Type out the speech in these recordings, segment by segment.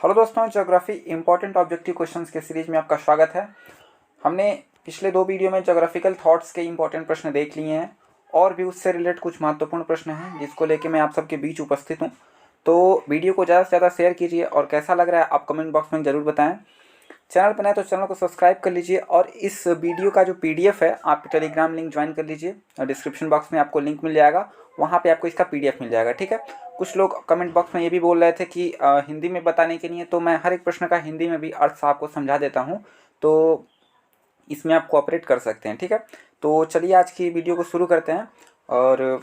Hello दोस्तों, geography important objective questions के series में आपका स्वागत है। हमने पिछले दो वीडियो में ज्योग्राफिकल थॉट्स के इंपॉर्टेंट प्रश्न देख लिए हैं और भी उससे रिलेटेड कुछ महत्वपूर्ण प्रश्न हैं जिसको लेके मैं आप सबके बीच उपस्थित हूं। तो वीडियो को ज़्यादा से ज़्यादा शेयर कीजिए और कैसा लग रहा है आप कमेंट बॉक्स में ज़रूर बताएं। चैनल पर नए तो चैनल को सब्सक्राइब कर लीजिए और इस वीडियो का जो PDF है आप टेलीग्राम लिंक ज्वाइन कर लीजिए और डिस्क्रिप्शन बॉक्स में आपको लिंक मिल जाएगा, वहाँ पे आपको इसका PDF मिल जाएगा। ठीक है। कुछ लोग कमेंट बॉक्स में ये भी बोल रहे थे कि हिंदी में बताने के लिए, तो मैं हर एक प्रश्न का हिंदी में भी अर्थ आपको समझा देता हूँ, तो इसमें आप कोऑपरेट कर सकते हैं। ठीक है। तो चलिए आज की वीडियो को शुरू करते हैं और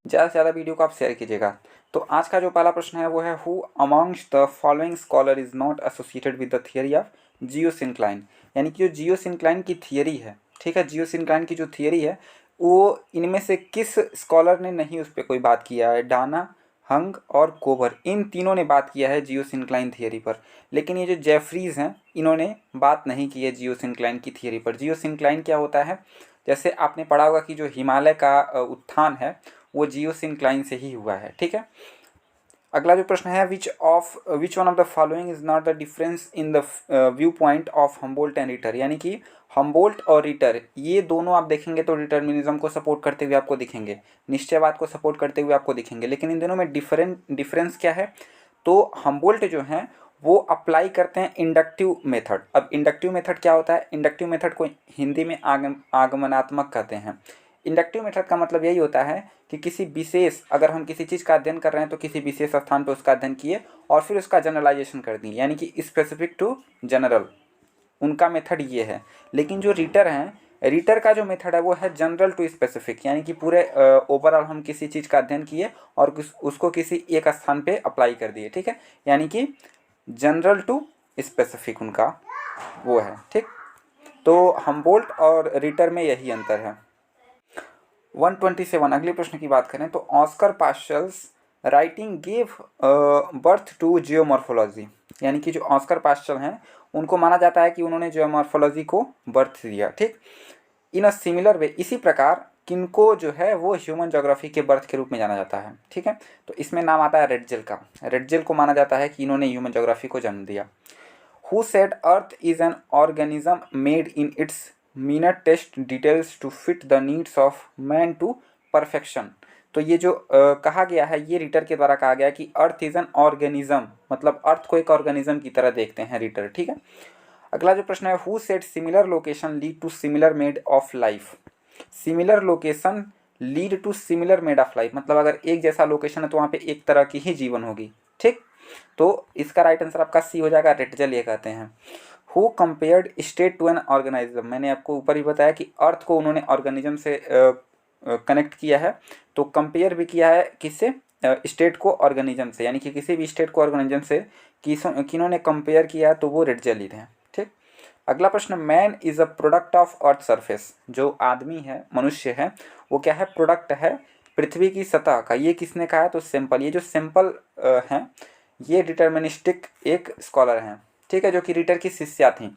ज़्यादा से ज़्यादा वीडियो को आप शेयर कीजिएगा। तो आज का जो पहला प्रश्न है वो है, who amongst the following scholar is not associated with the theory of geosyncline. यानी कि जो जियोसिंक्लाइन की थियरी है, ठीक है, जियोसिंक्लाइन की जो थियरी है वो इनमें से किस स्कॉलर ने नहीं उस पर कोई बात किया है। डाना, हंग और कोबर, इन तीनों ने बात किया है जियोसिंक्लाइन थियरी पर, लेकिन ये जो जेफरीज हैं इन्होंने बात नहीं की है जियोसिंक्लाइन की थियरी पर। जियोसिंक्लाइन क्या होता है, जैसे आपने पढ़ा होगा कि जो हिमालय का उत्थान है वो जियोसिंक्लाइन से ही हुआ है। ठीक है। अगला जो प्रश्न है, which one of the following is not the difference in the view point of Humboldt and Ritter. यानी कि हम्बोल्ट और रिटर ये दोनों आप देखेंगे तो डिटर्मिनिज्म को सपोर्ट करते हुए आपको दिखेंगे, निश्चयवाद को सपोर्ट करते हुए आपको दिखेंगे, लेकिन इन दोनों में डिफरेंस क्या है। तो हम्बोल्ट जो है वो अप्लाई करते हैं इंडक्टिव मेथड। अब इंडक्टिव मेथड क्या होता है, इंडक्टिव मेथड को हिंदी में आगमनात्मक कहते हैं। इंडक्टिव मेथड का मतलब यही होता है कि किसी विशेष, अगर हम किसी चीज़ का अध्ययन कर रहे हैं तो किसी विशेष स्थान पर उसका अध्ययन किए और फिर उसका जनरलाइजेशन कर दिए, यानी कि स्पेसिफिक टू जनरल, उनका मेथड ये है। लेकिन जो रीटर हैं, रीटर का जो मेथड है वो है जनरल टू स्पेसिफिक, यानी कि पूरे ओवरऑल हम किसी चीज़ का अध्ययन किए और उसको किसी एक स्थान पे अप्लाई कर दिए। ठीक है। यानी कि जनरल टू स्पेसिफिक उनका वो है। ठीक। तो हम्बोल्ट और रीटर में यही अंतर है। 127 अगले प्रश्न की बात करें तो, Oscar Peschel's writing give birth to geomorphology. यानी कि जो ऑस्कर पास्कल हैं उनको माना जाता है कि उन्होंने जियोमॉर्फोलॉजी को बर्थ दिया। ठीक। इन अ सिमिलर वे, इसी प्रकार किनको जो है वो ह्यूमन ज्योग्राफी के बर्थ के रूप में जाना जाता है। ठीक है। तो इसमें नाम आता है रेडजेल का। रेडजेल को माना जाता है कि इन्होंने ह्यूमन ज्योग्राफी को जन्म दिया। Who said earth is an organism made in its minutest details to fit the needs of man to perfection. तो ये जो कहा गया है, ये रीटर के द्वारा कहा गया है कि अर्थ इज एन ऑर्गेनिज्म, मतलब अर्थ को एक ऑर्गेनिज्म की तरह देखते हैं रीटर। ठीक है। अगला जो प्रश्न है, who said similar location lead to similar mode of life. Similar location lead to similar mode of life, मतलब अगर एक जैसा लोकेशन है तो वहाँ पे एक तरह की ही जीवन होगी। ठीक। तो इसका राइट आंसर आपका सी हो जाएगा, रेटजेल ये कहते हैं। Who compared state to an organism. मैंने आपको ऊपर ही बताया कि अर्थ को उन्होंने ऑर्गेनिज्म से कनेक्ट किया है, तो कंपेयर भी किया है किससे, स्टेट को ऑर्गेनिज्म से, यानी कि किसी भी स्टेट को ऑर्गेनिज्म से किन्होंने कंपेयर किया तो वो रेटजेल ही थे। ठीक। अगला प्रश्न, man is a product of earth surface. जो आदमी है, मनुष्य है, वो क्या है, प्रोडक्ट है पृथ्वी की सतह का। ये किसने कहा है, तो सिंपल, ये जो सिंपल हैं ये डिटर्मिनिस्टिक एक स्कॉलर हैं। ठीक है, जो कि रीटर की शिष्या थी।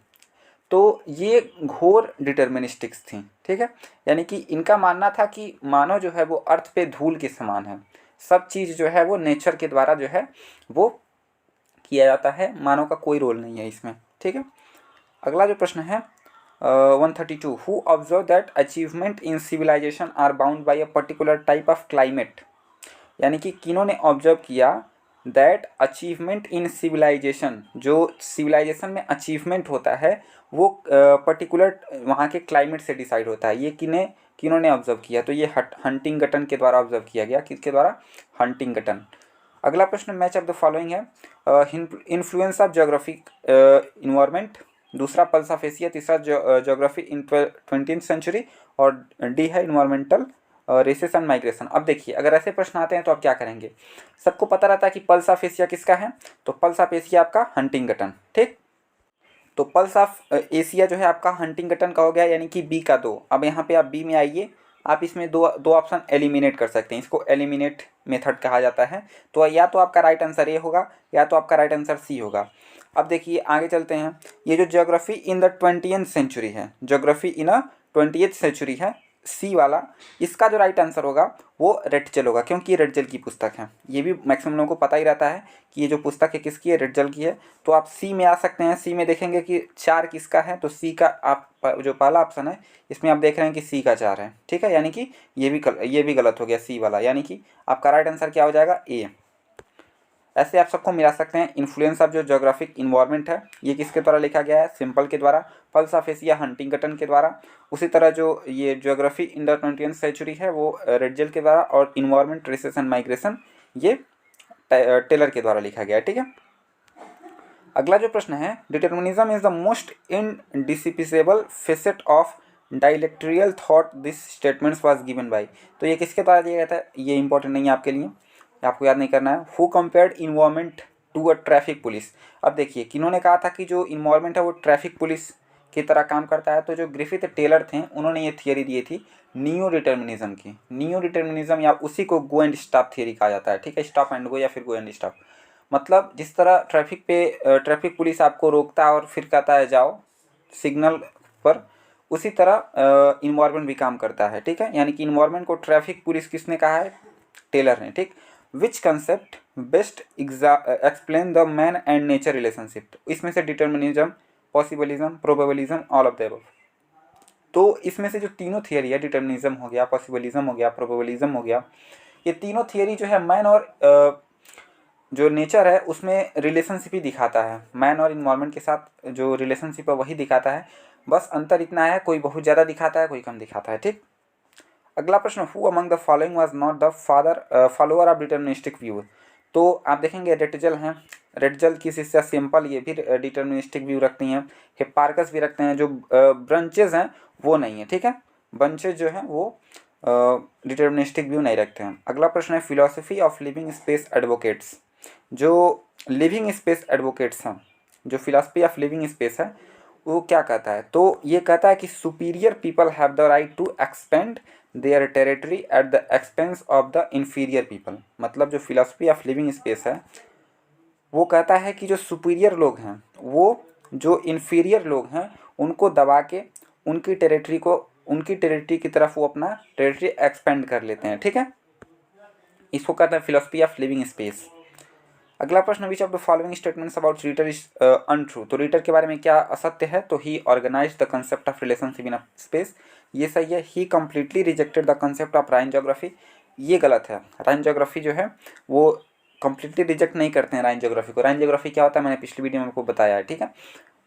तो ये घोर डिटर्मिनिस्टिक्स थी। ठीक है। यानी कि इनका मानना था कि मानव जो है वो अर्थ पे धूल के समान है, सब चीज़ जो है वो नेचर के द्वारा जो है वो किया जाता है, मानव का कोई रोल नहीं है इसमें। ठीक है। अगला जो प्रश्न है 132, who observe that achievement in civilisation are bound by a particular type of climate. यानी कि किन्होंने ऑब्जर्व किया दैट अचीवमेंट इन सिविलाइजेशन, जो सिविलाइजेशन में अचीवमेंट होता है वो पर्टिकुलर वहाँ के क्लाइमेट से डिसाइड होता है। ये किन्होंने ऑब्जर्व किया, तो ये हंटिंगटन के द्वारा ऑब्जर्व किया गया। किसके द्वारा, हंटिंगटन। अगला प्रश्न, मैच ऑफ द फॉलोइंग है, इन्फ्लुएंस ऑफ ज्योग्राफिक इन्वायरमेंट, दूसरा पल्स ऑफ एशिया, तीसरा ज्योग्राफी इन 20th सेंचुरी और डी है इन्वायरमेंटल रेसेस माइग्रेशन। अब देखिए, अगर ऐसे प्रश्न आते हैं तो आप क्या करेंगे। सबको पता रहता है कि पल्स ऑफ एशिया किसका है, तो पल्स ऑफ एशिया आपका हंटिंगटन। ठीक। तो पल्स ऑफ एशिया जो है आपका हंटिंगटन का हो गया, यानी कि बी का 2। अब यहाँ पे आप बी में आइए, आप इसमें दो ऑप्शन एलिमिनेट कर सकते हैं, इसको एलिमिनेट मेथड कहा जाता है। तो या तो आपका राइट आंसर ए होगा या तो आपका राइट आंसर सी होगा। अब देखिए आगे चलते हैं, ये जो geography in the 20th century है, geography in a 20th century है, सी वाला, इसका जो राइट आंसर होगा वो रेटजल होगा, क्योंकि ये रेटजल की पुस्तक है। ये भी मैक्सिमम लोगों को पता ही रहता है कि ये जो पुस्तक है किसकी है, रेटजल की है। तो आप सी में आ सकते हैं। सी में देखेंगे कि 4 किसका है, तो सी का आप जो पहला ऑप्शन है इसमें आप देख रहे हैं कि सी का 4 है, ठीक है। यानी कि ये भी गलत हो गया सी वाला, यानी कि आपका राइट आंसर क्या हो जाएगा, ए। ऐसे आप सबको मिला सकते हैं। इन्फ्लुएंस ऑफ जो जोग्राफिक इन्वायरमेंट है ये किसके द्वारा लिखा गया है, सिंपल के द्वारा। पल्स ऑफ एशिया हंटिंगटन के द्वारा। उसी तरह जो ये geography in the 20th century है वो रेडजल के द्वारा, और इन्वायरमेंट रिसेस एंड माइग्रेशन ये टेलर के द्वारा लिखा गया है, ठीक है। अगला जो प्रश्न है, determinism is the most indispensable facet of dialectical thought this statements was given by. तो ये किसके द्वारा दिया गया था, ये इंपॉर्टेंट नहीं है आपके लिए, आपको याद नहीं करना है। Who compared environment to a traffic police. अब देखिए किन्होंने कहा था कि जो इन्वायरमेंट है वो ट्रैफिक पुलिस की तरह काम करता है। तो जो ग्रिफिथ टेलर थे उन्होंने ये थियरी दी थी नियो डिटर्मिनिज्म की। नियो डिटर्मिनिज्म या उसी को गो एंड स्टॉप थियरी कहा जाता है, ठीक है। स्टॉप एंड गो या फिर गो एंड स्टॉप, मतलब जिस तरह ट्रैफिक पुलिस आपको रोकता है और फिर कहता है जाओ सिग्नल पर, उसी तरह इन्वायरमेंट भी काम करता है, ठीक है। यानी कि इन्वायरमेंट को ट्रैफिक पुलिस किसने कहा है, टेलर ने, ठीक। Which concept best explain the man and nature relationship. इसमें से determinism, possibilism, probabilism, all of the above. तो इसमें से जो तीनों थियरी है, डिटर्मिनिज्म हो गया, पॉसिबलिज्म हो गया, प्रोबेबिलिज्म हो गया, ये तीनों थियरी जो है मैन और जो नेचर है उसमें रिलेशनशिप ही दिखाता है। मैन और इन्वायरमेंट के साथ जो रिलेशनशिप है वही दिखाता है। बस अंतर इतना है, कोई बहुत ज़्यादा दिखाता है, कोई कम दिखाता है, ठीक। अगला प्रश्न, who among the following was not the follower of deterministic view. तो आप देखेंगे रेटजल हैं, रेटजल की शिष्या सिंपल ये भी डिटर्मिनिस्टिक व्यू रखती हैं। हिप्पार्कस भी रखते हैं। जो ब्रंचेज हैं वो नहीं है, ठीक है। बंचेज जो हैं वो डिटर्मिनिस्टिक व्यू नहीं रखते हैं। अगला प्रश्न है, philosophy of living space advocates. जो लिविंग स्पेस एडवोकेट्स हैं, जो फिलोसफी ऑफ लिविंग स्पेस है वो क्या कहता है, तो ये कहता है कि superior people have the right to expand their territory at the expense of the inferior people. मतलब जो फिलोसफी ऑफ लिविंग स्पेस है वो कहता है कि जो सुपीरियर लोग हैं वो जो इन्फीरियर लोग हैं उनको दबा के उनकी टेरिटरी की तरफ वो अपना टेरिटरी एक्सपेंड कर लेते हैं, ठीक है। इसको कहते हैं फिलोसफी ऑफ लिविंग स्पेस। अगला प्रश्न, which of the following statements about Ritter is untrue. तो रीटर के बारे में क्या असत्य है, तो he organize the concept of relationship in space, ये सही है। He completely rejected the concept of Rhine geography, ये गलत है। राइन ज्योग्राफी जो है वो कम्प्लीटली रिजेक्ट नहीं करते हैं राइन ज्योग्राफी को। राइन ज्योग्राफी क्या होता है मैंने पिछली वीडियो में आपको बताया है, ठीक है।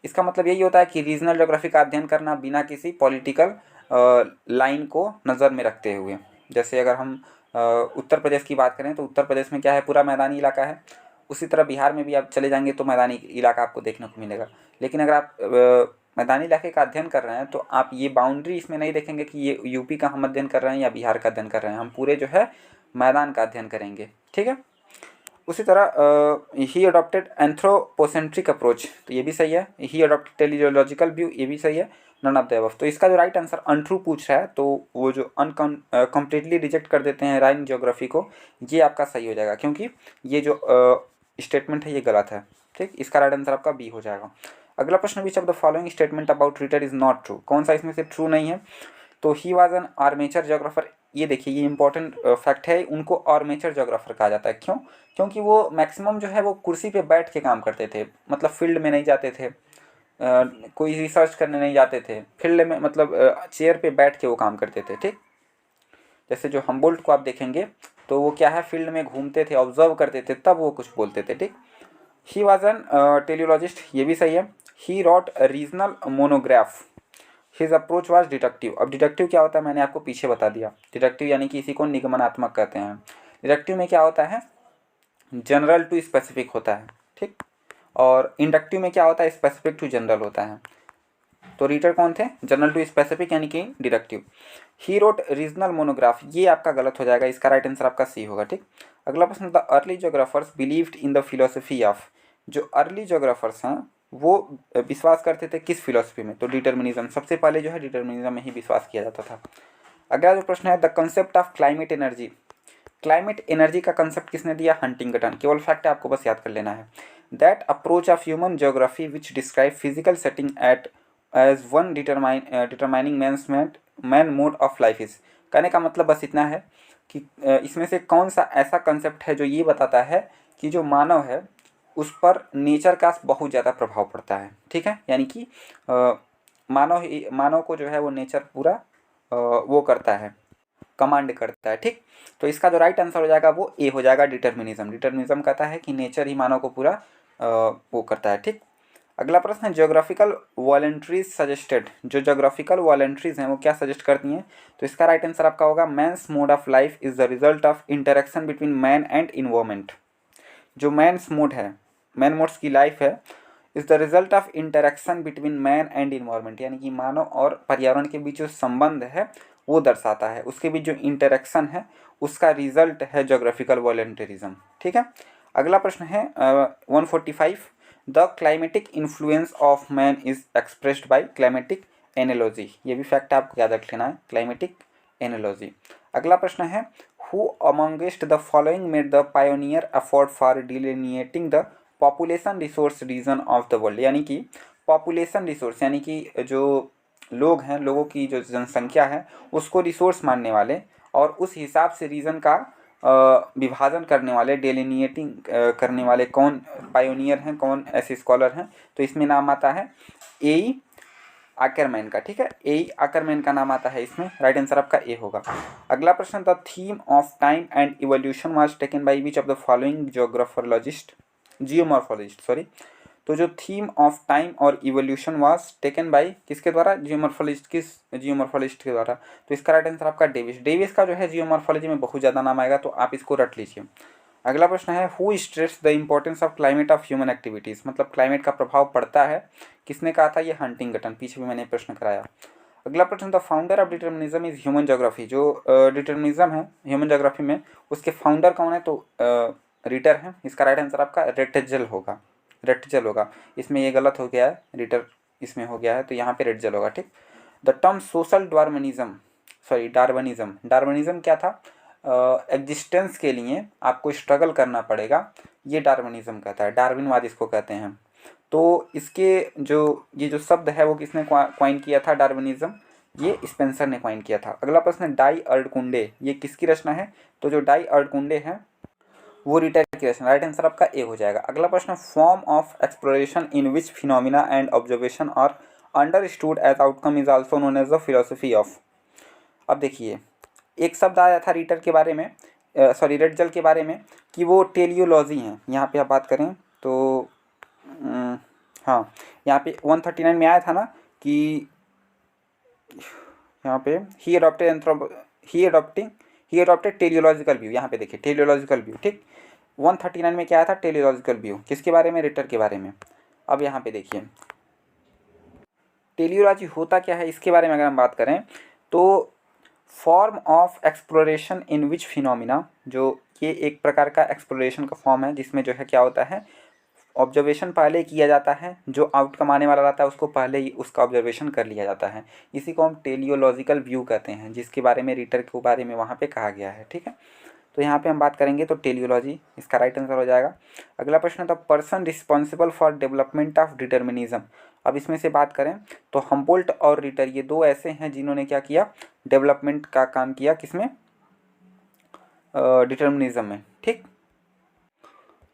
इसका मतलब यही होता है कि रीजनल ज्योग्राफी का अध्ययन करना बिना किसी पॉलिटिकल लाइन को नज़र में रखते हुए। जैसे अगर हम उत्तर प्रदेश की बात करें तो उत्तर प्रदेश में क्या है, पूरा मैदानी इलाका है। उसी तरह बिहार में भी आप चले जाएंगे तो मैदानी इलाका आपको देखने को मिलेगा। लेकिन अगर आप मैदानी इलाके का अध्ययन कर रहे हैं तो आप ये बाउंड्री इसमें नहीं देखेंगे कि ये यूपी का हम अध्ययन कर रहे हैं या बिहार का अध्ययन कर रहे हैं। हम पूरे जो है मैदान का अध्ययन करेंगे, ठीक है। उसी तरह ही अडॉप्टेड एंथ्रोपोसेंट्रिक अप्रोच, तो ये भी सही है। ही अडॉप्टेड टेलीजियोलॉजिकल व्यू, ये भी सही है। None of the above. तो इसका जो राइट आंसर अनट्रू पूछ रहा है तो वो जो कम्प्लीटली रिजेक्ट कर देते हैं राइन ज्योग्राफी को, ये आपका सही हो जाएगा, क्योंकि ये जो स्टेटमेंट है ये गलत है, ठीक। इसका राइट आंसर आपका बी हो जाएगा। अगला प्रश्न, which of the following statement about Ritter is not true. कौन सा इसमें से ट्रू नहीं है, तो he was an armature geographer. ये देखिए ये इंपॉर्टेंट फैक्ट है, उनको आर्मेचर ज्योग्राफर कहा जाता है। क्यों, क्योंकि वो मैक्सिमम जो है वो कुर्सी पे बैठ के काम करते थे, मतलब फील्ड में नहीं जाते थे, कोई रिसर्च करने नहीं जाते थे फील्ड में, मतलब चेयर पे बैठ के वो काम करते थे, ठीक। जैसे जो हमबोल्ट को आप देखेंगे तो वो क्या है, फील्ड में घूमते थे, ऑब्जर्व करते थे, तब वो कुछ बोलते थे, ठीक। ही वॉज एन टेलियोलॉजिस्ट, ये भी सही है। He wrote regional monograph, his approach was deductive. अब डिडक्टिव क्या होता है मैंने आपको पीछे बता दिया। डिडक्टिव यानी कि इसी को निगमनात्मक कहते हैं। डिडक्टिव में क्या होता है, जनरल टू स्पेसिफिक होता है, ठीक। और इंडक्टिव में क्या होता है, स्पेसिफिक टू जनरल होता है। तो रीटर कौन थे, जनरल टू स्पेसिफिक यानी कि deductive. He wrote regional monograph, ये आपका गलत हो जाएगा, इसका राइट आंसर आपका सी होगा, ठीक। अगला प्रश्न, the early geographers believed in the philosophy of. जो अर्ली ज्योग्राफर्स हैं वो विश्वास करते थे किस फिलोसफी में, तो डिटर्मिनिज्म। सबसे पहले जो है डिटर्मिनिज्म में ही विश्वास किया जाता था। अगला जो प्रश्न है, the concept of climate energy. Climate energy का कंसेप्ट किसने दिया, हंटिंगटन। केवल फैक्ट है, आपको बस याद कर लेना है। That approach of human geography which describe physical setting at as one determining man mode of life is. कहने का मतलब बस इतना है कि इसमें से कौन सा ऐसा कंसेप्ट है जो ये बताता है कि जो मानव है उस पर नेचर का बहुत ज़्यादा प्रभाव पड़ता है। ठीक है, यानी कि मानव को जो है वो नेचर पूरा वो करता है, कमांड करता है। ठीक, तो इसका जो राइट आंसर हो जाएगा वो ए हो जाएगा, डिटर्मिनिज्म। डिटर्मिनिज्म कहता है कि नेचर ही मानव को पूरा वो करता है। ठीक, अगला प्रश्न है ज्योग्राफिकल वॉलंटरीज सजेस्टेड। जो ज्योग्राफिकल वॉलंटरीज हैं वो क्या सजेस्ट करती हैं? तो इसका राइट आंसर आपका होगा man's mode of life is the result of interaction between man and environment. जो मैंस मोड है, मैन मोड्स की लाइफ है, is the result of interaction between man and environment, यानी कि मानव और पर्यावरण के बीच जो संबंध है वो दर्शाता है, उसके बीच जो इंटरेक्शन है उसका रिजल्ट है ज्योग्राफिकल वॉलंटरिज्म। ठीक है, अगला प्रश्न है 145, the climatic influence of man is expressed by climatic analogy. ये भी फैक्ट आपको याद रख लेना है, क्लाइमेटिक एनालॉजी। अगला प्रश्न है who amongst the following made the pioneer effort for delineating the population resource region of the world. यानी कि पॉपुलेशन रिसोर्स यानी कि जो लोग हैं, लोगों की जो जनसंख्या है उसको रिसोर्स मानने वाले और उस हिसाब से रीजन का विभाजन करने वाले, डेलिनिएटिंग करने वाले कौन पायोनियर हैं, कौन ऐसे स्कॉलर हैं? तो इसमें नाम आता है ए आकरमैन का। ठीक है, ए आकरमैन का नाम आता है इसमें, राइट आंसर आपका ए होगा। अगला प्रश्न, the theme of time and evolution was taken by which of the following geomorphologist sorry. तो जो थीम ऑफ टाइम और इवोल्यूशन वाज टेकन बाय किसके द्वारा? जियोमॉर्फोलॉजिस्ट। किस जियोमॉर्फोलॉजिस्ट के द्वारा? तो इसका राइट आंसर आपका डेविस। डेविस का जो है जियोमॉर्फोलॉजी में बहुत ज़्यादा नाम आएगा, तो आप इसको रट लीजिए। अगला प्रश्न है who stress the importance of climate of human activities. मतलब क्लाइमेट का प्रभाव पड़ता है, किसने कहा था? ये हंटिंगटन, पीछे भी मैंने प्रश्न कराया। अगला प्रश्न, the founder of determinism is human geography. जो डिटर्मिनिज्म है ह्यूमन ज्योग्राफी में, उसके फाउंडर कौन है? तो रिटर है। इसका राइट आंसर आपका रेटजल होगा, रेटजल होगा। इसमें ये गलत हो गया है, रिटर इसमें हो गया है, तो यहाँ पे रेटजल होगा। ठीक, द टर्म सोशल डार्विनिज्म क्या था? एग्जिस्टेंस के लिए आपको स्ट्रगल करना पड़ेगा, ये डार्विनिज्म कहता है, डार्विनवाद इसको कहते हैं। तो इसके ये जो शब्द है वो किसने क्वाइन किया था? डार्विनिज्म, ये स्पेंसर ने क्वाइन किया था। अगला प्रश्न, डाई अर्डकुंडे, ये किसकी रचना है? तो जो डाई अर्डकुंडे है वो रिटर की रचना, राइट आंसर आपका ए हो जाएगा। अगला प्रश्न, form of exploration in which phenomena and observation are understood as outcome is also known as the philosophy of. अब देखिए, एक शब्द आया था रीटर के बारे में, रेटजल के बारे में, कि वो टेलियोलॉजी हैं। यहाँ पे आप बात करें तो हाँ, यहाँ पे 139 में आया था ना कि यहाँ पे ही अडॉप्टेड टेलियोलॉजिकल व्यू। यहाँ पे देखिए टेलियोलॉजिकल व्यू। ठीक, 139 में क्या आया था? Teleological view. किसके बारे में? रिटर के बारे में। अब यहाँ पे देखिए टेलियोलॉजी होता क्या है, इसके बारे में अगर हम बात करें तो form of exploration in which phenomena, जो ये एक प्रकार का एक्सप्लोरेशन का फॉर्म है जिसमें जो है क्या होता है, ऑब्जर्वेशन पहले किया जाता है, जो आउटकम आने वाला रहता है उसको पहले ही उसका ऑब्जर्वेशन कर लिया जाता है। इसी को हम टेलियोलॉजिकल व्यू कहते हैं, जिसके बारे में रिटर के बारे में वहाँ पे कहा गया है। ठीक है, तो यहाँ पे हम बात करेंगे तो टेलियोलॉजी इसका राइट आंसर हो जाएगा। अगला प्रश्न था person responsible for development of determinism. अब इसमें से बात करें तो हम्बोल्ट और रिटर ये दो ऐसे हैं जिन्होंने क्या किया? डेवलपमेंट का काम किया, किसमें? डिटर्मिनिज्म में। ठीक,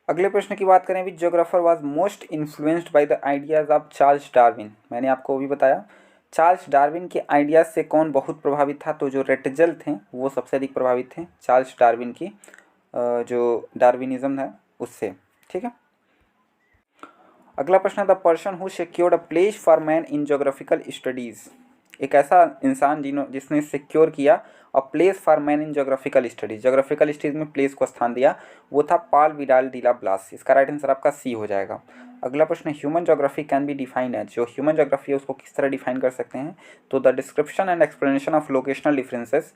अगले प्रश्न की बात करें, which geographer was most influenced by the ideas of Charles Darwin. मैंने आपको भी बताया चार्ल्स डार्विन के आइडियाज से कौन बहुत प्रभावित था? तो जो रेटजल थे वो सबसे अधिक प्रभावित थे चार्ल्स डार्विन की जो डार्विनिज्म है उससे। ठीक है, अगला प्रश्न, the person who secured a place for man in geographical studies. एक ऐसा इंसान जिसने सिक्योर किया a place for man in geographical studies, geographical studies में प्लेस को स्थान दिया, वो था Paul Vidal de la Blache. इसका राइट आंसर आपका सी हो जाएगा। अगला प्रश्न, human geography can be defined as. जो ह्यूमन ज्योग्राफी है उसको किस तरह डिफाइन कर सकते हैं? तो the description and explanation of locational differences.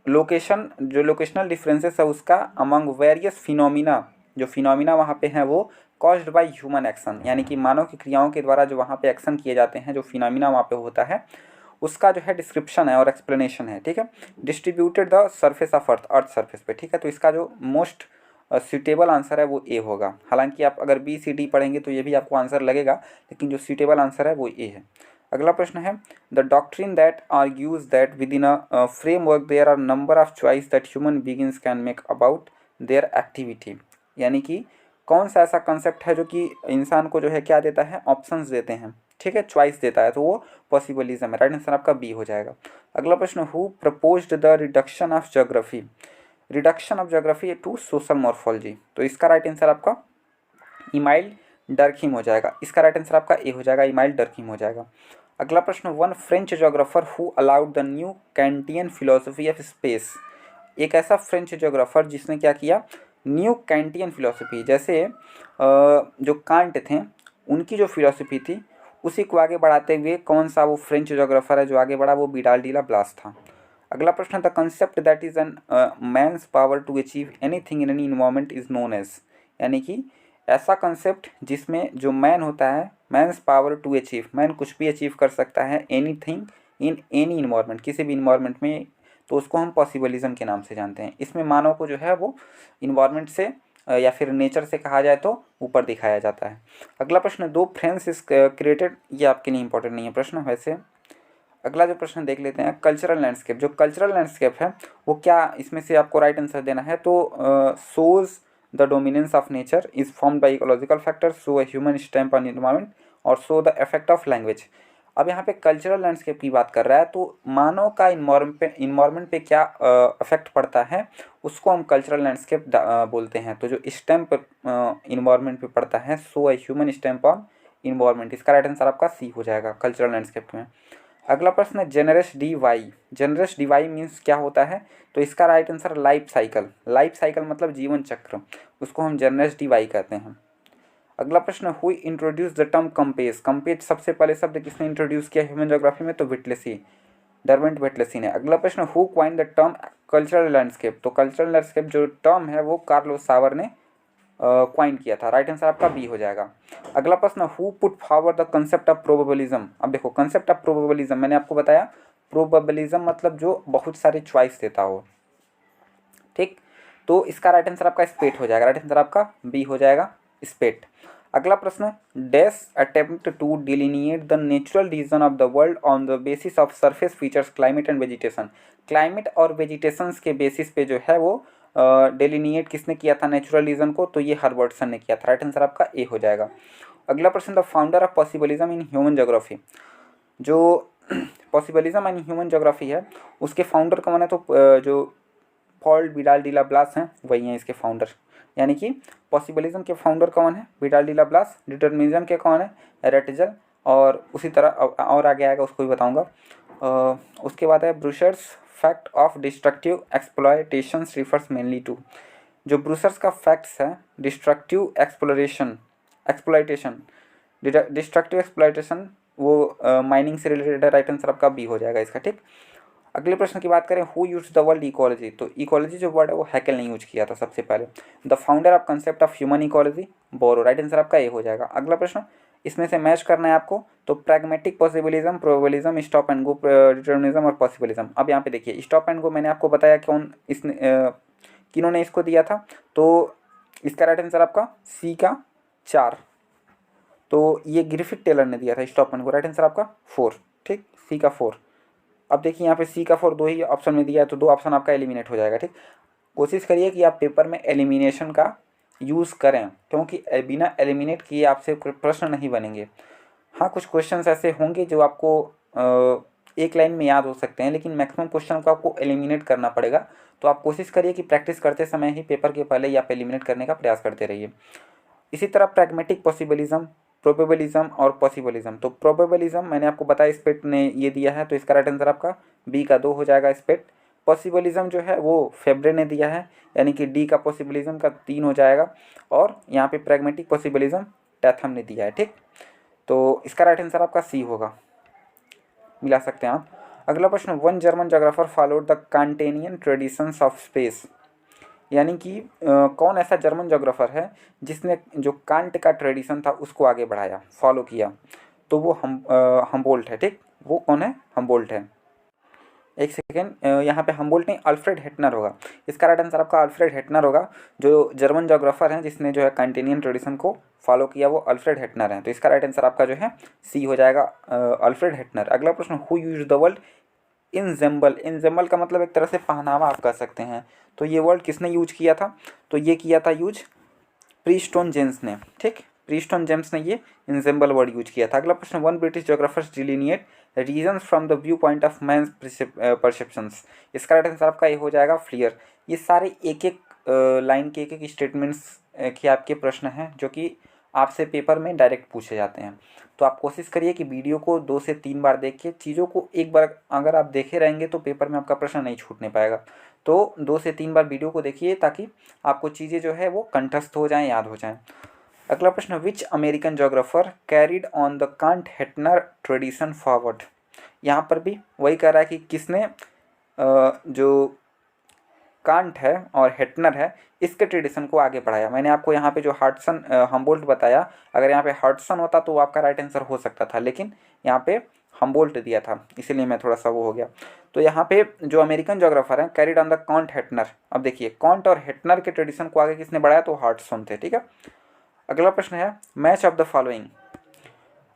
Locational differences है उसका अमंग वेरियस फिनोमिना, जो फिनोमिना वहाँ पे हैं वो कॉज्ड बाय ह्यूमन एक्शन, यानी कि मानव की क्रियाओं के द्वारा जो वहाँ पे एक्शन किए जाते हैं, जो फिनोमिना वहाँ पे होता है उसका जो है डिस्क्रिप्शन है और एक्सप्लेनेशन है। ठीक है, distributed the surface of earth surface पे। ठीक है, तो इसका जो मोस्ट सूटेबल आंसर है वो ए होगा। हालांकि आप अगर बी सी डी पढ़ेंगे तो ये भी आपको आंसर लगेगा, लेकिन जो सूटेबल आंसर है वो ए है। अगला प्रश्न है the doctrine that argues that within a framework there are number of choice that human beings can make about their activity. यानी कि कौन सा ऐसा कंसेप्ट है जो कि इंसान को जो है क्या देता है, ऑप्शंस देते हैं, ठीक है, चॉइस देता है, तो वो पॉसिबलिज्म है। राइट आंसर आपका बी हो जाएगा। अगला प्रश्न who proposed the reduction of geography, reduction of geography to social morphology, तो इसका राइट आंसर आपका इमाइल डर्खिम हो जाएगा। इसका राइट आंसर आपका ए हो जाएगा, इमाइल डर्खिम हो जाएगा। अगला प्रश्न one French geographer who allowed the new Kantian philosophy of space, एक ऐसा फ्रेंच जोग्राफर जिसने क्या किया, न्यू कैंटियन फिलोसफी, जैसे जो कांट थे उनकी जो फिलोसफी थी उसी को आगे बढ़ाते हुए कौन सा वो फ्रेंच जोग्राफर है जो आगे बढ़ा, वो विडाल डी ला ब्लास था। अगला प्रश्न the concept that is an man's power to achieve anything in any environment is known as, यानी कि ऐसा कंसेप्ट जिसमें जो मैन होता है, man's power to achieve, man कुछ भी अचीव कर सकता है, एनीथिंग इन एनी इन्वायरमेंट, किसी भी इन्वायरमेंट में, तो उसको हम पॉसिबलिज्म के नाम से जानते हैं। इसमें मानव को जो है वो इन्वायरमेंट से या फिर नेचर से कहा जाए तो ऊपर दिखाया जाता है। अगला प्रश्न दो फ्रेंड्स इज क्रिएटेड, ये आपके लिए इंपॉर्टेंट नहीं है प्रश्न वैसे। अगला जो प्रश्न देख लेते हैं कल्चरल लैंडस्केप, जो कल्चरल लैंडस्केप है वो क्या, इसमें से आपको राइट आंसर देना है, तो shows the dominance of nature is formed by ecological factors, show a human stamp on environment or show the effect of language. अब यहाँ पे कल्चरल लैंडस्केप की बात कर रहा है, तो मानव का इन्वायरमेंट पे क्या इफेक्ट पड़ता है उसको हम कल्चरल लैंडस्केप बोलते हैं। तो जो स्टैम्प इन्वायरमेंट पे पड़ता है, so a human stamp on environment, इसका राइट आंसर आपका सी हो जाएगा कल्चरल लैंडस्केप में। अगला प्रश्न है genres de vie, genres de vie means क्या होता है, तो इसका right answer life cycle, life cycle मतलब जीवन चक्र, उसको हम जेनरस डी वाई कहते हैं। अगला प्रश्न who introduce the term compass, compass सबसे पहले शब्द किसने इंट्रोड्यूस किया ह्यूमन ज्योग्राफी में, तो विटलेसी, डरवेंट विटलेसी ने। अगला प्रश्न who coin the term cultural landscape, तो कल्चरल लैंडस्केप जो टर्म है वो कार्लोस सावर ने क्वाइन किया था। राइट आंसर आपका बी हो जाएगा। अगला प्रश्न who put forward the concept of probabilism, अब देखो कंसेप्ट ऑफ प्रोबेबिलिज्म मैंने आपको बताया, प्रोबेबिलिज्म मतलब जो बहुत सारी चॉइस देता हो, ठीक, तो इसका राइट आंसर आपका स्पेट हो जाएगा। राइट आंसर आपका बी हो जाएगा, स्पेट। अगला प्रश्न dash attempt to delineate the natural region of the world on the basis of surface features climate and vegetation, climate और वेजिटेशंस के बेसिस पे जो है वो डेलिनिएट किसने किया था नेचुरल रीजन को, तो ये हर्बर्टसन ने किया था। राइट आंसर आपका ए हो जाएगा। अगला प्रश्न the founder of possibilism in human geography, जो पॉसिबलिज्म इन ह्यूमन ज्योग्राफी है उसके फाउंडर कौन है, तो जो Paul Widal de la BLAS हैं वही हैं इसके फाउंडर, यानी कि पॉसिबलिज्म के फाउंडर कौन है, Widal de la BLAS, determinism के कौन है, रेटजल, और उसी तरह और आगे आएगा उसको भी बताऊंगा। उसके बाद है Brunhes fact of destructive exploitations refers mainly to, जो ब्रूशर्स का फैक्ट्स है डिस्ट्रक्टिव एक्सप्लॉयटेशन, डिस्ट्रक्टिव एक्सप्लॉयटेशन वो माइनिंग से रिलेटेड है। राइट आंसर आपका बी हो जाएगा इसका, ठीक। अगले प्रश्न की बात करें who use the word ecology, तो इकोलॉजी जो वर्ड है वो हैकेल ने यूज किया था सबसे पहले। The founder of concept of human ecology Barrows, right answer आपका ए हो जाएगा। अगला प्रश्न इसमें से मैच करना है आपको, तो pragmatic possibilism, probabilism, stop and go determinism और पॉसिबलिज्म। अब यहाँ पे देखिए स्टॉप एंड गो मैंने आपको बताया कौन इसने किन्होंने इसको दिया था, तो इसका राइट आंसर आपका सी का 4, तो ये ग्रिफिथ टेलर ने दिया था stop and go. Right answer आपका 4, ठीक, सी का 4। अब देखिए यहाँ पे सी का 4 दो ही ऑप्शन में दिया है, तो दो ऑप्शन आपका एलिमिनेट हो जाएगा, ठीक। कोशिश करिए कि आप पेपर में एलिमिनेशन का यूज़ करें, क्योंकि बिना एलिमिनेट किए आपसे प्रश्न नहीं बनेंगे। हाँ, कुछ क्वेश्चंस ऐसे होंगे जो आपको एक लाइन में याद हो सकते हैं, लेकिन मैक्सिमम क्वेश्चन को आपको एलिमिनेट करना पड़ेगा। तो आप कोशिश करिए कि प्रैक्टिस करते समय ही पेपर के पहले ही आप एलिमिनेट करने का प्रयास करते रहिए। इसी तरह प्रैग्मेटिक पॉसिबलिज्म, प्रोबेबिलिज्म और पॉसिबलिज्म, तो प्रोबेबिलिज्म मैंने आपको बताया स्पेट ने ये दिया है, तो इसका राइट आंसर आपका बी का 2 हो जाएगा स्पेट। पॉसिबलिज्म जो है वो फेब्रे ने दिया है, यानी कि डी का पॉसिबलिज्म का 3 हो जाएगा, और यहाँ पे प्रैग्मेटिक पॉसिबलिज्म टैथम ने दिया है, ठीक। तो इसका राइट आंसर आपका सी होगा, मिला सकते हैं आप। अगला प्रश्न one German geographer followed the Kantian traditions of space, यानी कि कौन ऐसा जर्मन जोग्राफर है जिसने जो कांट का ट्रेडिशन था उसको आगे बढ़ाया, फॉलो किया, तो वो हमबोल्ट है, ठीक। वो कौन है, हमबोल्ट है। एक सेकेंड, यहाँ पे हमबोल्ट नहीं, अल्फ्रेड हेटनर होगा। इसका राइट आंसर आपका अल्फ्रेड हेटनर होगा। जो जर्मन जोग्राफर हैं जिसने जो है कंटिन्यून ट्रेडिशन को फॉलो किया वो अल्फ्रेड हेटनर हैं। तो इसका राइट आंसर आपका जो है सी हो जाएगा, अल्फ्रेड हेटनर। अगला प्रश्न, हु यूज द वर्ड इनजेम्बल। इनजेम्बल का मतलब एक तरह से पहनावा आप कह सकते हैं। तो ये वर्ड किसने यूज किया था? तो ये किया था यूज प्रीस्टोन जेम्स ने। ठीक, प्रीस्टोन जेम्स ने ये इनजेम्बल वर्ड यूज किया था। अगला प्रश्न, one British geographers delineate regions from the view point of man's perceptions. इसका राइट आंसर आपका ये हो जाएगा फ्लियर। ये सारे एक एक लाइन के एक एक स्टेटमेंट्स के आपके प्रश्न हैं जो कि आपसे पेपर में डायरेक्ट पूछे जाते हैं। तो आप कोशिश करिए कि वीडियो को 2 से 3 बार देख के चीज़ों को एक बार अगर आप देखे रहेंगे तो पेपर में आपका प्रश्न नहीं छूटने पाएगा। तो 2 से 3 बार वीडियो को देखिए ताकि आपको चीज़ें जो है वो कंठस्थ हो जाएं, याद हो जाएं। अगला प्रश्न, which American geographer carried on the Kant Hettner tradition forward. यहाँ पर भी वही कह रहा है कि किसने जो कांट है और हेटनर है इसके ट्रेडिशन को आगे बढ़ाया। मैंने आपको यहाँ पे जो हडसन हमबोल्ट बताया, अगर यहाँ पे हडसन होता तो वो आपका राइट आंसर हो सकता था, लेकिन यहाँ पे हमबोल्ट दिया था इसीलिए मैं थोड़ा सा वो हो गया। तो यहाँ पे जो अमेरिकन जोग्राफर हैं कैरिड ऑन द कांट हेटनर। अब देखिए कांट और हेटनर के ट्रेडिशन को आगे किसने बढ़ाया? तो हडसन थे। ठीक है, अगला प्रश्न है मैच ऑफ द फॉलोइंग।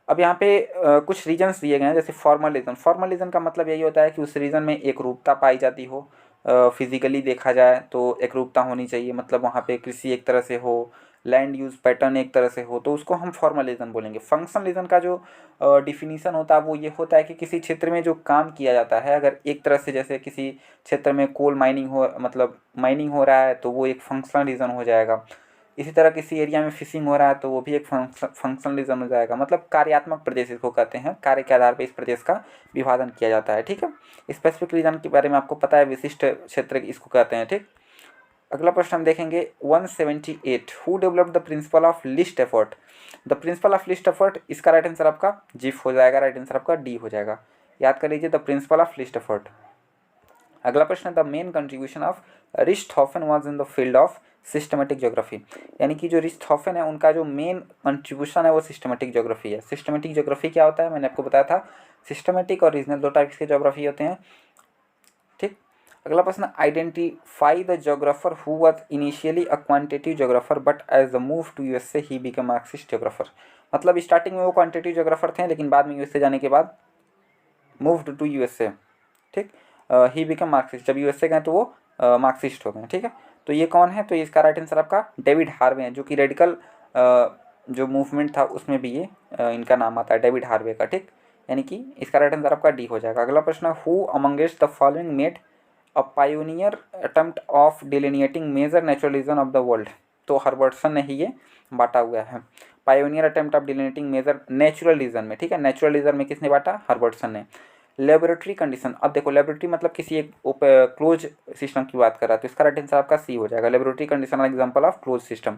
अब यहाँ पे कुछ रीजन्स दिए गए हैं, जैसे फॉर्मल रीजन। फॉर्मल रीजन का मतलब यही होता है कि उस रीजन में एक रूपता पाई जाती हो, फिजिकली देखा जाए तो एक रूपता होनी चाहिए, मतलब वहाँ पे कृषि एक तरह से हो, लैंड यूज पैटर्न एक तरह से हो, तो उसको हम फॉर्मल रीजन बोलेंगे। फंक्शनल रीजन का जो डिफिनीसन होता है वो ये होता है कि किसी क्षेत्र में जो काम किया जाता है, अगर एक तरह से जैसे किसी क्षेत्र में कोल माइनिंग हो, मतलब माइनिंग हो रहा है तो वो एक फंक्शनल रीजन हो जाएगा। इसी तरह किसी एरिया में फिशिंग हो रहा है तो वो भी एक फंक्शनलिज्म हो जाएगा। मतलब कार्यात्मक प्रदेश इसको कहते हैं, कार्य के आधार पर इस प्रदेश का विभाजन किया जाता है। ठीक है, स्पेसिफिक रीजन के बारे में आपको पता है, विशिष्ट क्षेत्र इसको कहते हैं। ठीक, अगला प्रश्न हम देखेंगे 178, who developed the principle of least effort. The principle of least effort, इसका राइट आंसर आपका जिफ हो जाएगा, राइट आंसर आपका डी हो जाएगा। याद कर लीजिए the principle of least effort. अगला प्रश्न, the main contribution of Richthofen was in the field of systematic geography. यानी कि जो रिच्टहोफन है उनका जो मेन कंट्रीब्यूशन है वो सिस्टमेटिक ज्योग्राफी है। सिस्टमेटिक ज्योग्राफी क्या होता है? मैंने आपको बताया था, सिस्टमेटिक और रीजनल दो टाइप्स के ज्योग्राफी होते हैं। ठीक, अगला प्रश्न, identify the geographer who was initially a quantitative geographer but as the move to USA he become Marxist geographer. मतलब स्टार्टिंग में वो क्वांटिटेटिव ज्योग्राफर थे लेकिन बाद में यूएसए जाने के बाद मूव्ड टू यूएसए। ठीक, ही बिकम मार्क्सिस्ट, जब यूएसए गए तो वो मार्क्सिस्ट हो गए। ठीक है, तो ये कौन है? तो इसका राइट आंसर आपका डेविड हार्वे है, जो कि रेडिकल जो मूवमेंट था उसमें भी ये इनका नाम आता है, डेविड हार्वे का। ठीक, यानी कि इसका राइट आंसर आपका डी हो जाएगा। अगला प्रश्न, who amongst the following made a pioneer attempt of delineating major natural region of the world. तो हर्बर्टसन ने ही ये बांटा हुआ है, pioneer attempt of delineating major natural region में। ठीक है, नेचुरल रीजन में किसने बांटा? हर्बर्टसन ने। लेबोरेटरी कंडीशन, अब देखो लेबोरेटरी मतलब किसी एक क्लोज सिस्टम की बात कर रहा है, तो इसका राइट आंसर आपका सी हो जाएगा। Laboratory condition example of close system.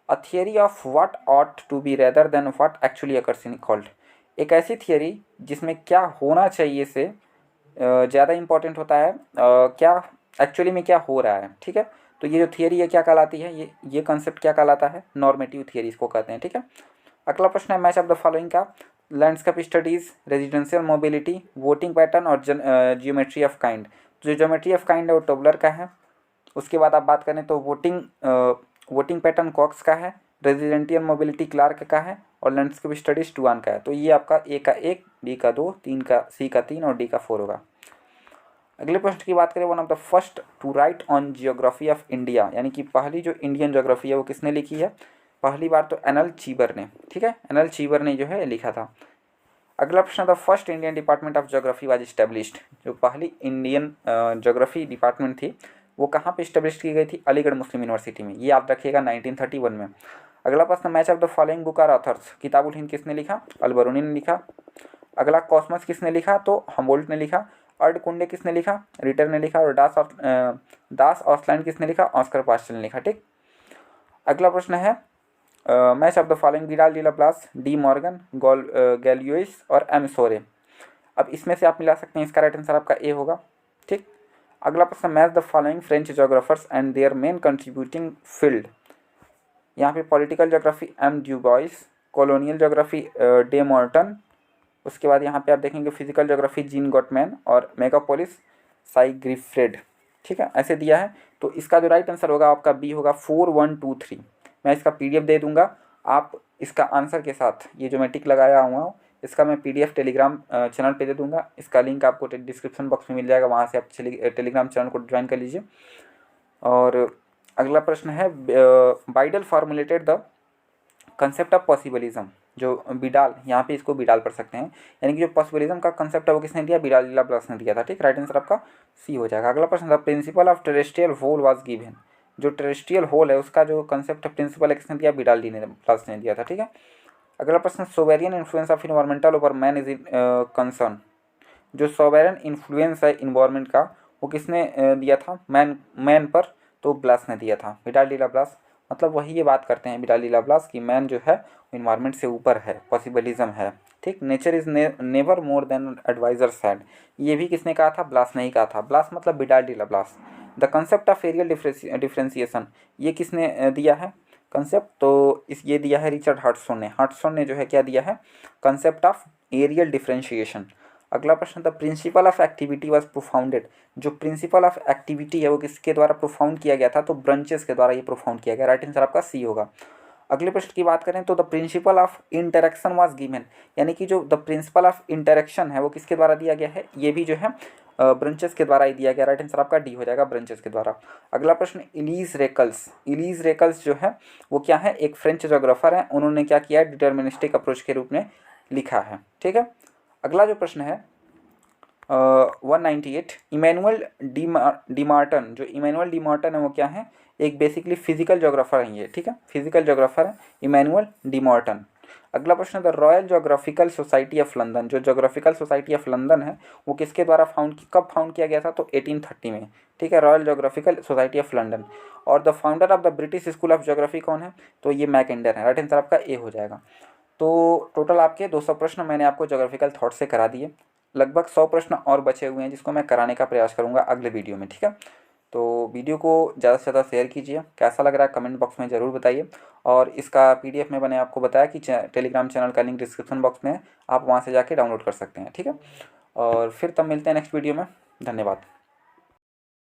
A theory of what ought to be rather than what actually occurs in cold. एक ऐसी थियरी जिसमें क्या होना चाहिए से ज़्यादा इंपॉर्टेंट होता है क्या एक्चुअली में क्या हो रहा है। ठीक है, तो ये जो थियरी है क्या कहलाती है? ये कंसेप्ट क्या कहलाता है? नॉर्मेटिव थियरी इसको कहते हैं। ठीक है, अगला प्रश्न है मैच ऑफ द फॉलोइंग का, landscape studies, residential mobility, voting pattern और जियोमेट्री ऑफ काइंड। जो ज्योमेट्री ऑफ काइंड है वो टोबलर का है। उसके बाद आप बात करें तो वोटिंग पैटर्न कॉक्स का है, रेजिडेंशियल मोबिलिटी क्लार्क का है और लैंडस्केप स्टडीज टुआन का है। तो ये आपका ए का 1, बी का 2, तीन का सी का 3 और डी का 4 होगा। अगले प्रश्न की बात करें, one of the first to write on geography of India, यानी कि पहली जो इंडियन ज्योग्राफी है वो किसने लिखी है? पहली बार तो एन एल चीबर ने। ठीक है, एन एल चीबर ने जो है लिखा था। अगला प्रश्न, the first Indian department of geography was established. जो पहली इंडियन ज्योग्राफी डिपार्टमेंट थी वो कहाँ पे इस्टेब्लिश की गई थी? अलीगढ़ मुस्लिम यूनिवर्सिटी में। ये याद रखिएगा 1931 में। अगला प्रश्न, match of the following book are authors. Kitabul Hind किसने लिखा? अलबरूनी ने लिखा। अगला, कॉस्मस किसने लिखा? तो हमबोल्ट ने लिखा। अर्ड कुंडे किसने लिखा? रिटर ने लिखा। और दास ऑसलैंड किसने लिखा? ऑस्कर पास्टल ने लिखा। ठीक, अगला प्रश्न है match of the following, Vidal de Laplace, de Morgan, Gallois और एम सोरे। अब इसमें से आप मिला सकते हैं, इसका राइट आंसर आपका ए होगा। ठीक, अगला प्रश्न, match the following French geographers and their main contributing field. यहाँ पे political geography M Dubois, colonial geography de Morton उसके बाद यहाँ पे आप देखेंगे फिजिकल ज्योग्राफी जीन गॉटमैन और मेगापोलिस साइग्रिफ्रेड, ठीक है, ऐसे दिया है। तो इसका जो राइट आंसर होगा आपका बी होगा 4123। मैं इसका PDF दे दूंगा, आप इसका आंसर के साथ ये जो मैं टिक लगाया हुआ हूँ इसका मैं PDF टेलीग्राम चैनल पे दे दूंगा। इसका लिंक आपको डिस्क्रिप्शन बॉक्स में मिल जाएगा, वहाँ से आप टेलीग्राम चैनल को ज्वाइन कर लीजिए। और अगला प्रश्न है, Vidal formulated the concept of possibilism. जो बिडाल, यहाँ पे इसको बिडाल पढ़ सकते हैं, यानी कि जो पॉसिबलिज्म का कंसेप्ट है वो किसने दिया, बिडाल लाप्लास ने दिया था, ठीक। राइट आंसर आपका सी हो जाएगा। अगला प्रश्न था, principle of terrestrial whole was given. जो टेरेस्ट्रियल होल है उसका जो कंसेप्ट प्रिंसिपल है किसने दिया, बिडाल लाप्लास ने दिया था, ठीक है। अगला प्रश्न, sovereign influence of environmental over man is concern. जो सोवेरियन इन्फ्लुएंस है इन्वायरमेंट का वो किसने दिया था, मैन पर, तो ब्लास ने दिया था, बिडाल डी लाप्लास। मतलब वही ये बात करते हैं बिडाल डी लाप्लास की मैन जो है इन्वायरमेंट से ऊपर है, पॉसिबलिज्म है, ठीक। Nature is never more than advisor said, ये भी किसने कहा था, ब्लास ने ही कहा था। ब्लास मतलब Vidal de Laplace. The concept of areal differentiation, ये किसने दिया है कंसेप्ट, तो इस ये दिया है रिचर्ड हार्टसॉन ने। हार्टसॉन ने जो है क्या दिया है, कंसेप्ट ऑफ एरियल डिफ्रेंशिएशन। अगला प्रश्न था, principle of activity was propounded. जो प्रिंसिपल ऑफ एक्टिविटी है वो किसके द्वारा प्रोफाउंड किया गया था, तो ब्रंचेस के द्वारा ये प्रोफाउंड किया गया। राइट आंसर आपका सी होगा। अगले प्रश्न की बात करें तो the principle of interaction was given, यानी कि जो द प्रिंसिपल ऑफ इंटरेक्शन है वो किसके द्वारा दिया गया है, ये भी जो है ब्रंचेस के द्वारा ही दिया गया। राइट आंसर आपका डी हो जाएगा, ब्रंचेस के द्वारा। अगला प्रश्न, इलीज रेकल्स। इलीज रेकल्स जो है वो क्या है, एक फ्रेंच जोग्राफर है, उन्होंने क्या किया है, डिटर्मिनिस्टिक अप्रोच के रूप में लिखा है, ठीक है। अगला जो प्रश्न है 198, इमैनुअल डीमार्टन। जो इमैनुअल डीमार्टन है वो क्या है, एक बेसिकली फिजिकल जोग्राफर है ये, ठीक है, फिजिकल जोग्राफर है इमैनुअल डीमार्टन। अगला प्रश्न, the royal Geographical Society of London. जो जोग्राफिकल सोसाइटी ऑफ लंदन है वो किसके द्वारा कब फाउंड किया गया था, तो 1830 में, ठीक है, Royal Geographical Society of London. और the founder of the British school of geography कौन है, तो ये मैकेंडर है। राइट आंसर आपका ए हो जाएगा। तो टोटल आपके 200 प्रश्न मैंने आपको जोग्राफिकल थॉट से करा दिए। लगभग 100 प्रश्न और बचे हुए हैं जिसको मैं कराने का प्रयास करूंगा अगले वीडियो में, ठीक है। तो वीडियो को ज़्यादा से ज़्यादा शेयर कीजिए, कैसा लग रहा है कमेंट बॉक्स में ज़रूर बताइए। और इसका PDF में मैंने आपको बताया कि टेलीग्राम चैनल का लिंक डिस्क्रिप्शन बॉक्स में है, आप वहाँ से जाके डाउनलोड कर सकते हैं, ठीक है। और फिर तब मिलते हैं नेक्स्ट वीडियो में, धन्यवाद।